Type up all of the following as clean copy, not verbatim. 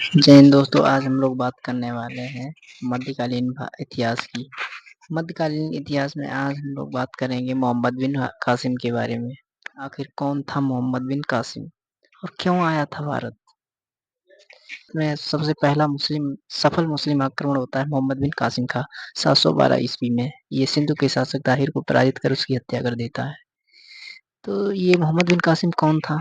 जय हिंद दोस्तों, आज हम लोग बात करने वाले हैं मध्यकालीन इतिहास की। मध्यकालीन इतिहास में आज हम लोग बात करेंगे मोहम्मद बिन कासिम के बारे में। आखिर कौन था मोहम्मद बिन कासिम और क्यों आया था भारत में? सबसे पहला सफल मुस्लिम आक्रमण होता है मोहम्मद बिन कासिम का 712 ईस्वी में। ये सिंधु के शासक दाहिर को पराजित कर उसकी हत्या कर देता है। तो ये मोहम्मद बिन कासिम कौन था?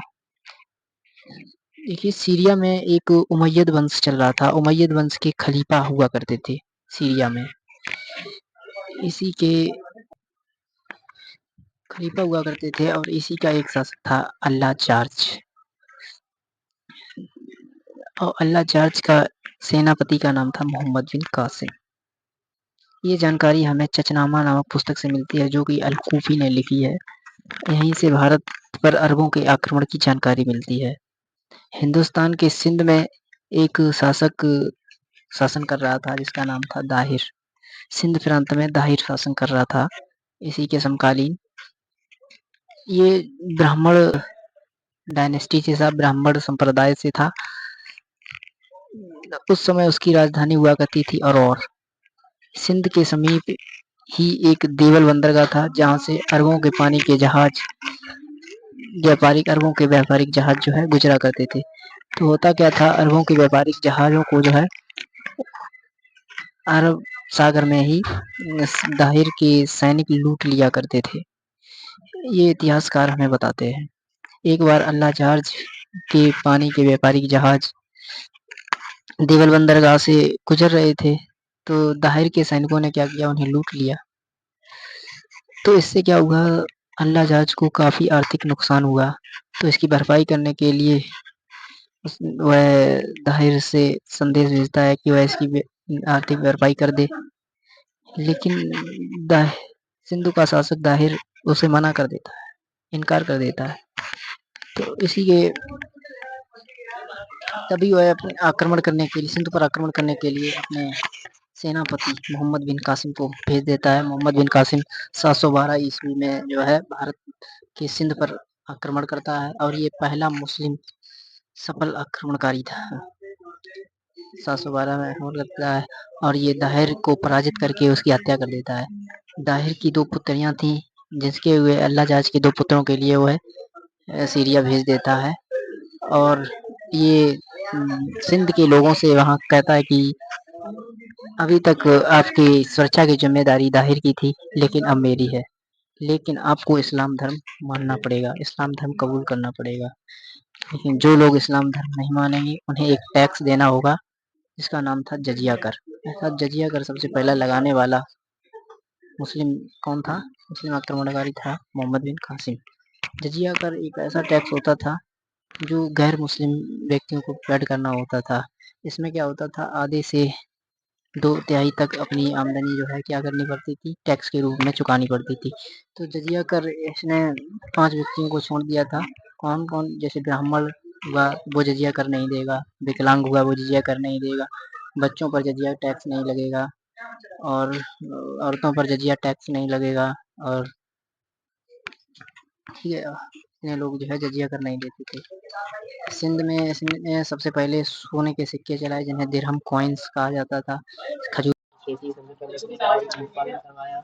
देखिए, सीरिया में एक उमय्यद वंश चल रहा था। उमय्यद वंश के खलीफा हुआ करते थे सीरिया में। इसी के खलीफा हुआ करते थे और इसी का एक शासक था अल्लाह चार्ज। और अल्लाह चार्ज का सेनापति का नाम था मोहम्मद बिन कासिम। ये जानकारी हमें चचनामा नामक पुस्तक से मिलती है, जो कि अल-कूफी ने लिखी है। यहीं से भारत पर अरबों के आक्रमण की जानकारी मिलती है। हिंदुस्तान के सिंध में एक शासक शासन कर रहा था जिसका नाम था दाहिर। सिंध प्रांत में दाहिर शासन कर रहा था। इसी के समकालीन ये ब्राह्मण डायनेस्टी से था, ब्राह्मण संप्रदाय से था। उस समय उसकी राजधानी हुआ करती थी और सिंध के समीप ही एक देवल बंदरगाह था, जहाँ से अरबों के पानी के जहाज अरबों के व्यापारिक जहाज जो है गुजरा करते थे। तो होता क्या था, अरबों के व्यापारिक जहाजों को जो है अरब सागर में ही दाहिर के सैनिक लूट लिया करते थे। ये इतिहासकार हमें बताते हैं। एक बार अल्लाह चार्ज के पानी के व्यापारिक जहाज देवल बंदरगाह से गुजर रहे थे, तो दाहिर के सैनिकों ने क्या किया, उन्हें लूट लिया। तो इससे क्या हुआ, अल्लाह चार्ज को काफ़ी आर्थिक नुकसान हुआ। तो इसकी भरपाई करने के लिए वह दाहिर से संदेश भेजता है कि वह इसकी आर्थिक भरपाई कर दे, लेकिन सिंधु का शासक दाहिर उसे मना कर देता है, इनकार कर देता है। तो इसी के तभी वह अपने आक्रमण करने के लिए सिंधु पर आक्रमण करने के लिए अपने सेनापति मोहम्मद बिन कासिम को भेज देता है। मोहम्मद बिन कासिम 712 ईस्वी में जो है भारत के सिंध पर आक्रमण करता है और ये पहला मुस्लिम सफल आक्रमणकारी था। 712 में आक्रमण करता है और ये दाहिर को पराजित करके उसकी हत्या कर देता है। दाहिर की 2 पुत्रियां थीं, जिसके हुए अल्लाह चार्ज के 2 पुत्रों के लिए वह सीरिया भेज देता है और ये सिंध के लोगों से वहाँ कहता है कि अभी तक आपकी सुरक्षा की जिम्मेदारी दाहिर की थी, लेकिन अब मेरी है। लेकिन आपको इस्लाम धर्म मानना पड़ेगा, इस्लाम धर्म कबूल करना पड़ेगा। लेकिन जो लोग इस्लाम धर्म नहीं मानेंगे उन्हें एक टैक्स देना होगा, जिसका नाम था जजिया कर। ऐसा जजिया कर सबसे पहला लगाने वाला मुस्लिम कौन था? मुस्लिम आक्रमणकारी था मोहम्मद बिन कासिम। जजिया कर एक ऐसा टैक्स होता था जो गैर मुस्लिम व्यक्तियों को पेड करना होता था। इसमें क्या होता था, आधे से 2/3 तक अपनी आमदनी जो है क्या करनी पड़ती थी, टैक्स के रूप में चुकानी पड़ती थी। तो जजिया कर इसने 5 व्यक्तियों को छोड़ दिया था। कौन कौन? जैसे ब्राह्मण हुआ वो जजिया कर नहीं देगा, विकलांग हुआ वो जजिया कर नहीं देगा, बच्चों पर जजिया टैक्स नहीं लगेगा और औरतों पर जजिया टैक्स नहीं लगेगा। और ठीक है, इतने लोग जो है जजिया कर नहीं देते थे। सिंध में सबसे पहले सोने के सिक्के चलाए, जिन्हें दिरहम कॉइन्स कहा जाता था। खजूर की खेती सबसे पहले करवाया।